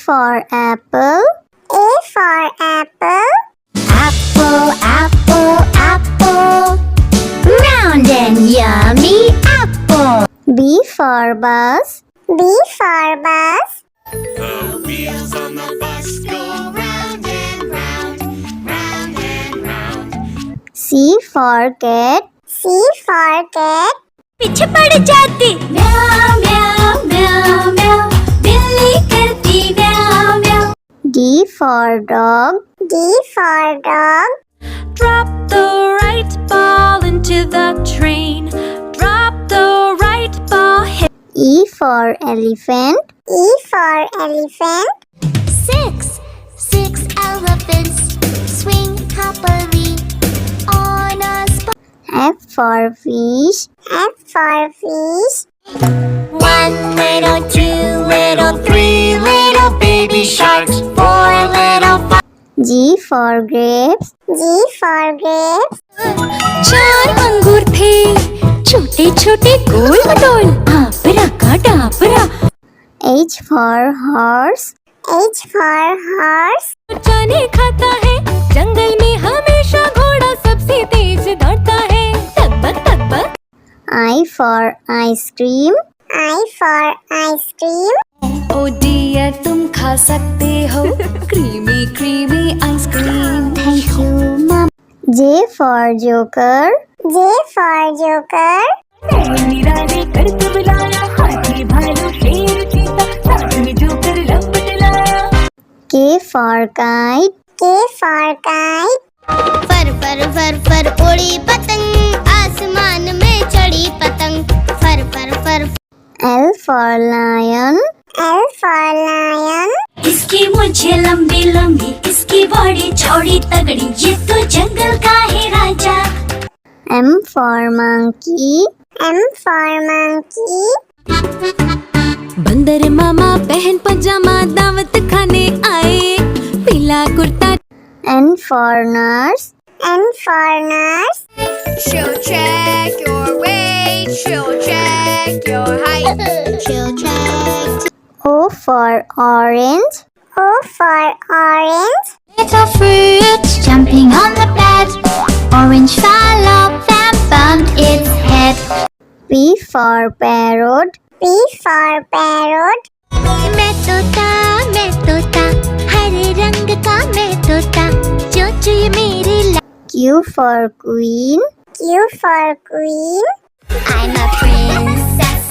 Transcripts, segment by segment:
for apple. A for apple. Apple, apple, apple. Round and yummy apple. B for bus. B for bus. The wheels on the bus go round and round, round and round. C for cat. C for cat. पीछे पड़ जाती म्याऊ म्याऊ म्याऊ म्याऊ बिल्ली करती म्याऊ म्याऊ. D for dog. D for dog. Drop the right ball into the train. Drop the right ball. E for elephant. E for elephant. Six elephants swing happily on a spot. F for fish. F for fish. One little, two little, three little baby sharks, four little, five. G for grapes. G for grapes. चार अंगूर थे छोटे छोटे गोल मटोल आपरा का डापरा. H for horse. H for horse. जाने खाता है जंगल में हमेशा घोड़ा सबसे तेज दौड़ता है. तकबक तकबक. I for ice cream. I for ice cream. ओ डियर तुम खा सकते हो creamy creamy ice cream. Thank you, mom. J for joker. J for joker. निराले करके बुलाया हाथी भालू शेर चीता साथ में जोकर लपट लाया. K for kite. K for kite. फर फर फर फर उड़ी पतंग आसमान में चढ़ी पतंग. फर फर फर. L for lion. L for lion. इसकी मुझे लंबी लंबी इसकी बॉडी चौड़ी तगड़ी ये तो जंगल का है राजा. M for monkey. M for monkey. बंदर मामा बहन पजामा दावत खाने आए पीला kurta. N for nurse. N for nurse. She'll check your weight, she'll check your height. She'll check. O for orange. O for orange. Little fruit jumping on the bed. Orange fell off and bumped its head. P for parrot. P for parrot. मैं तोता हरे रंग का मैं तोता चोंच ये मेरी Q for queen. Q for queen. I'm a princess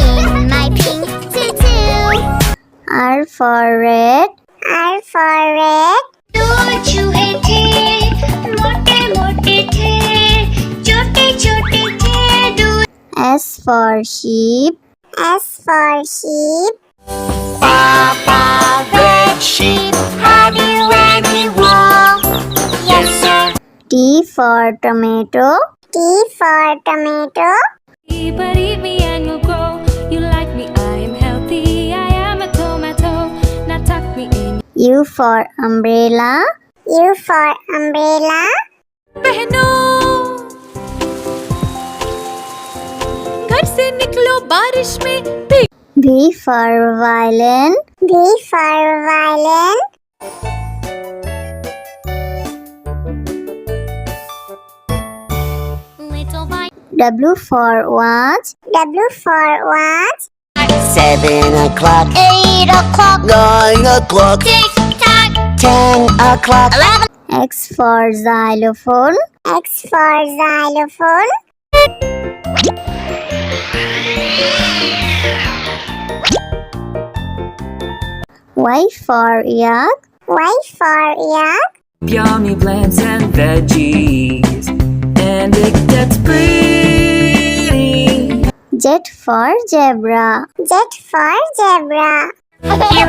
in my pink tutu. R for red. R for red. दो चूहे थे मोटे मोटे थे छोटे छोटे थे दूर. S for sheep. S for sheep. Papa, red sheep, have you any wool? Yes, sir. T for tomato. T for tomato. Believe me and you'll grow. You like me, I am healthy. I am a tomato. Now tuck me in. U for umbrella. U for umbrella. पहनो घर से निकलो बारिश में भीग. V for violin. V for violin. Little vine. W for watch. W for watch. 7 o'clock, 8 o'clock. 9 o'clock, Tick tock. 10 o'clock. 11. X for xylophone. X for xylophone. Y for yak. Y for yak. Yummy plants and veggies, and it gets pretty. Z for zebra. Z for zebra. Here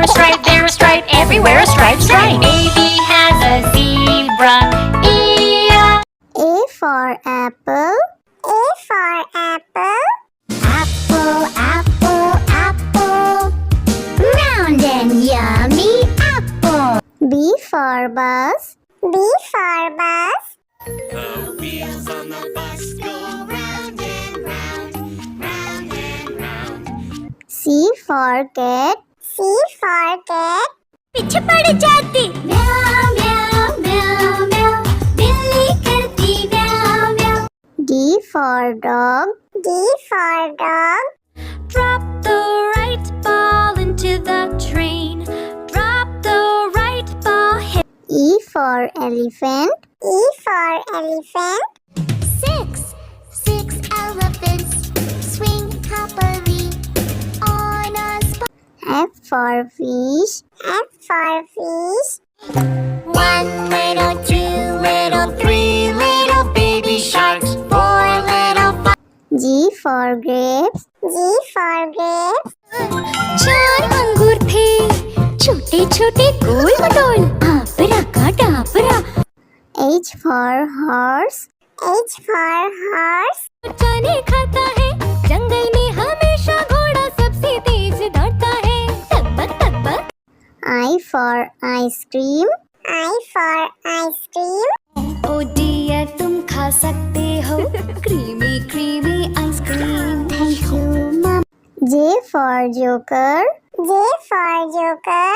a stripe, everywhere a stripe, stripe. Baby has a zebra ear. A for apple. A for apple. Apple, apple, apple. Round and yummy apple. B for bus. B for bus. The wheels on the bus go round and round, round and round. C for cat. C for cat. पीछे पड़ जाती म्याऊ म्याऊ म्याऊ म्याऊ बिल्ली करती म्याऊ म्याऊ D for dog. D for dog. Drop the right ball into the drain. Drop the right ball. Hit E for elephant. E for elephant. Six elephants swing happily on a spot. F for fish. F for fish. 1 little, 2 little, 3 little baby sharks. 4 little, 5. G for grapes. G for grapes. 4 अंगूर थे छोटे छोटे गोल मटोल आपरा का Dabra H for horse. H for horse. जाने खाता है जंगल में हमेशा घोड़ा सबसे तेज दौड़ता है तब्बक तब्बक I for ice cream. I for ice cream. ओ डियर तुम खा सकते हो creamy creamy ice cream Thank you, Mom. J for joker. J for joker.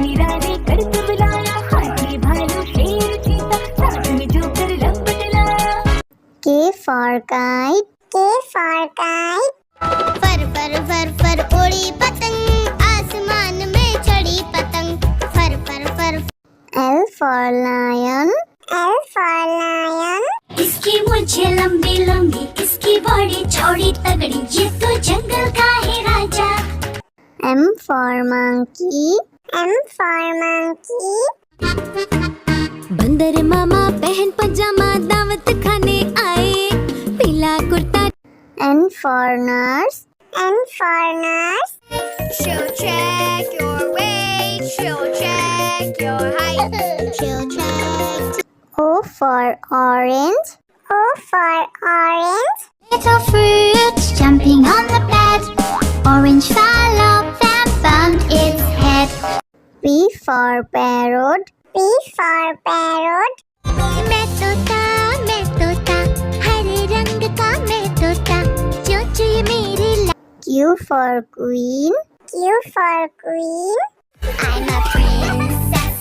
निराले करके बुलाया हाथी भालू शेर चीता साथ में जोकर लंबट लाया K for kite. K for kite. फर फर फर फर उड़ी पतंग आसमान में चढ़ी पतंग फर फर फर L for lion. L for lion. इसकी मुझे लंबी लंबी इसकी बॉडी चौड़ी तगड़ी ये तो जंगल का है राजा M for monkey. M for monkey. बंदर मामा बहन पजामा दावत खाने आए पीला kurta N for nurse. N for nurse. She'll check your weight, she'll check your height, she'll check. O for orange. O for orange. Little fruits jumping on the bed. Orange fell off and bumped its head. P for parrot. P for parrot. मैं तोता हरे रंग का मैं तोता चोंच ये मेरी Q for queen. Q for queen. I'm a princess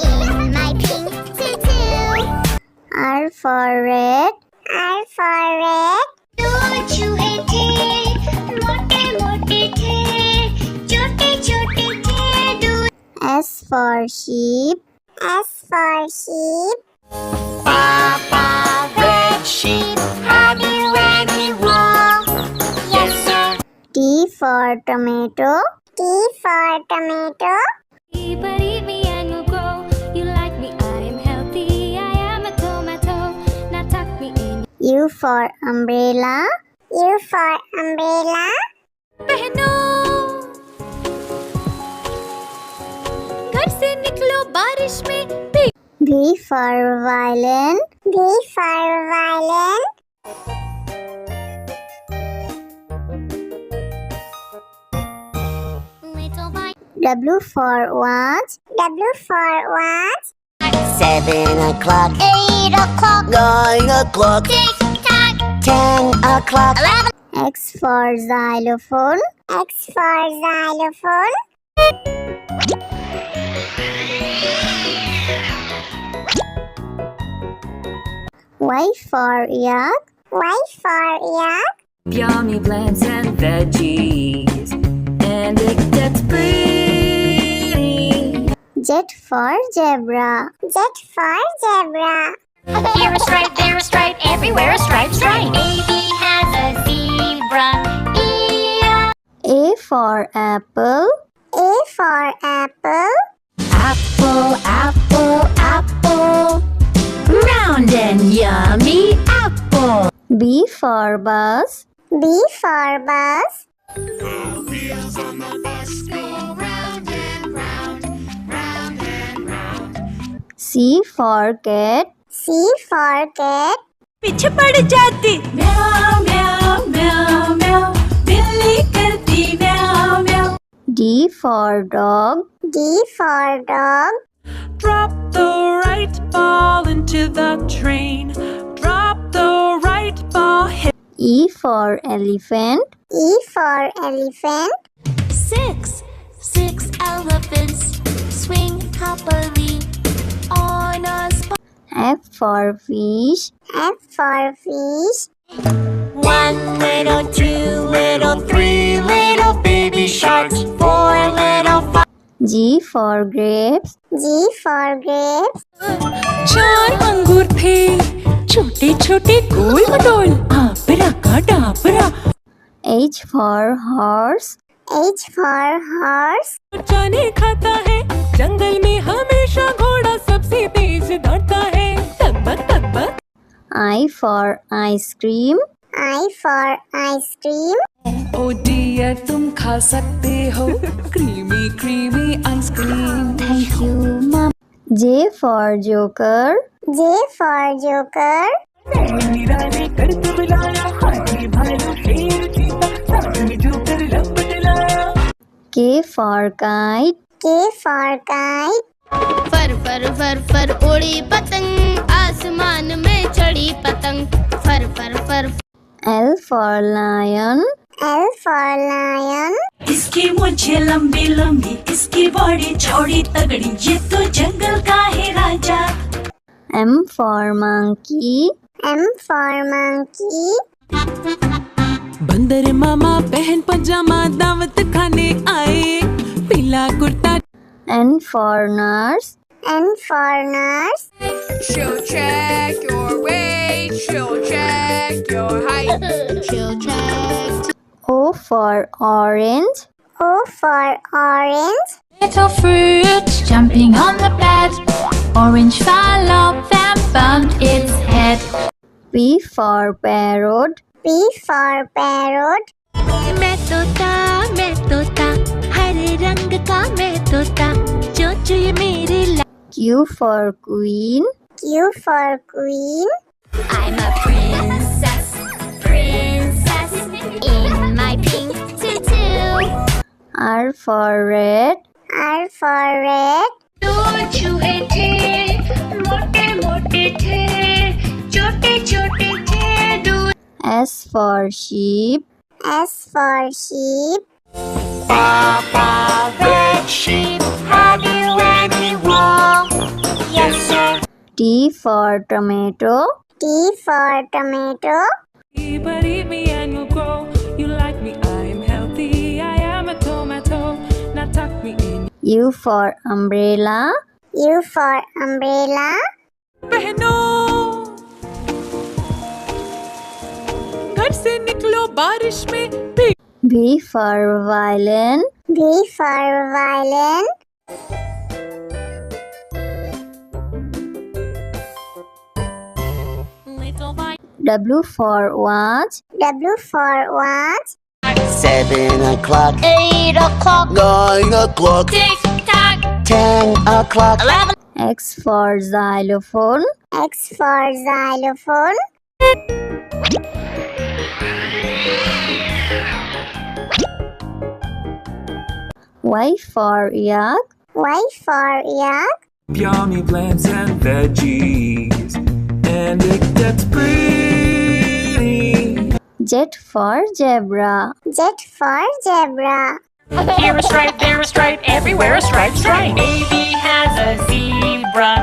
in my pink tutu. R for red. R for red. दो चूहे थे मोटे मोटे थे छोटे छोटे थे दूध S for sheep. S for sheep. Papa, red sheep, have you any wool? Yes, sir. T for tomato. T for tomato. Believe me and you'll grow. You like me, I am healthy. I am a tomato. Now tuck me in. U for umbrella. U for umbrella. पहनो घर से निकलो बारिश में भीग V for violin. V for violin. Little bite. W for watch. W for watch. 7 o'clock, 8 o'clock, 9 o'clock, tick tock, 10 o'clock, 11. X for xylophone. X for xylophone. Y for yak. Y for yak. Yummy plants and veggies, and it gets pretty. Z for zebra. Z for zebra. Here a stripe, there a stripe, everywhere a stripe, stripe. Baby has a zebra ear. A for apple. A for apple. Apple, apple, apple. Round and yummy apple. B for bus. B for bus. Wheels on the bus go round and round, round and round. C for cat. C for cat. पीछे पड़ जाती म्याऊ म्याऊ म्याऊ म्याऊ बिल्ली करती म्याऊ म्याऊ D for dog. D for dog. Drop the right ball into the drain. Drop the right ball. Hit E for elephant. E for elephant. Six elephants swing happily on a spot. F for fish. F for fish. 1 little, 2 little, 3 little baby sharks. 4 little, 5. G for grapes. G for grapes. 4 अंगूर थे छोटे छोटे गोल मटोल आपरा का डापरा H for horse. H for horse. जाने खाता है जंगल में हमेशा घोड़ा सबसे तेज दौड़ता है तकबक तकबक I for ice cream. I for ice cream. ओ डियर तुम खा सकते हो creamy creamy ice cream Thank you, Mom. J for joker. J for joker. करके बुलाया हाथी भालू शेर चीता सामने जो कर लपट लाया K for kite. K for kite. फर फर फर फर उड़ी पतंग आसमान में चढ़ी पतंग फर फर फर L for lion. L for lion. इसकी मुझे लंबी लंबी इसकी बॉडी चौड़ी तगड़ी ये तो जंगल का है राजा M for monkey. M for monkey. बंदर मामा बहन पजामा दावत खाने आए पीला kurta N for nurse. N for nurse. She'll check your weight, she'll check your height, she'll check. O for orange. O for orange. Little fruit jumping on the bed. Orange fell off and bumped its head. P for parrot. P for parrot. मैं तोता हरे रंग का मैं तोता चोंच ये मेरी Q for queen. Q for queen. I'm a princess in my pink tutu. R for red. R for red. दो चूहे थे मोटे मोटे थे छोटे छोटे थे दो S for sheep. S for sheep. Papa, red sheep, have you any wool? Yes, sir. T for tomato. T for tomato. Believe me and you'll grow. You like me, I am healthy. I am a tomato. Now tuck me in. U for umbrella. U for umbrella. पहनो घर से निकलो बारिश में भीग V for violin. V for violin. W for watch. W for watch. 7 o'clock, 8 o'clock 9 o'clock, tick tock 10 o'clock. 11 X for xylophone. X for xylophone. Y for yak. Y for yak. Yummy plants and veggies, and it gets pretty. Z for zebra. Z for zebra. Here a stripe, there a stripe, everywhere a stripe, stripe. Baby has a zebra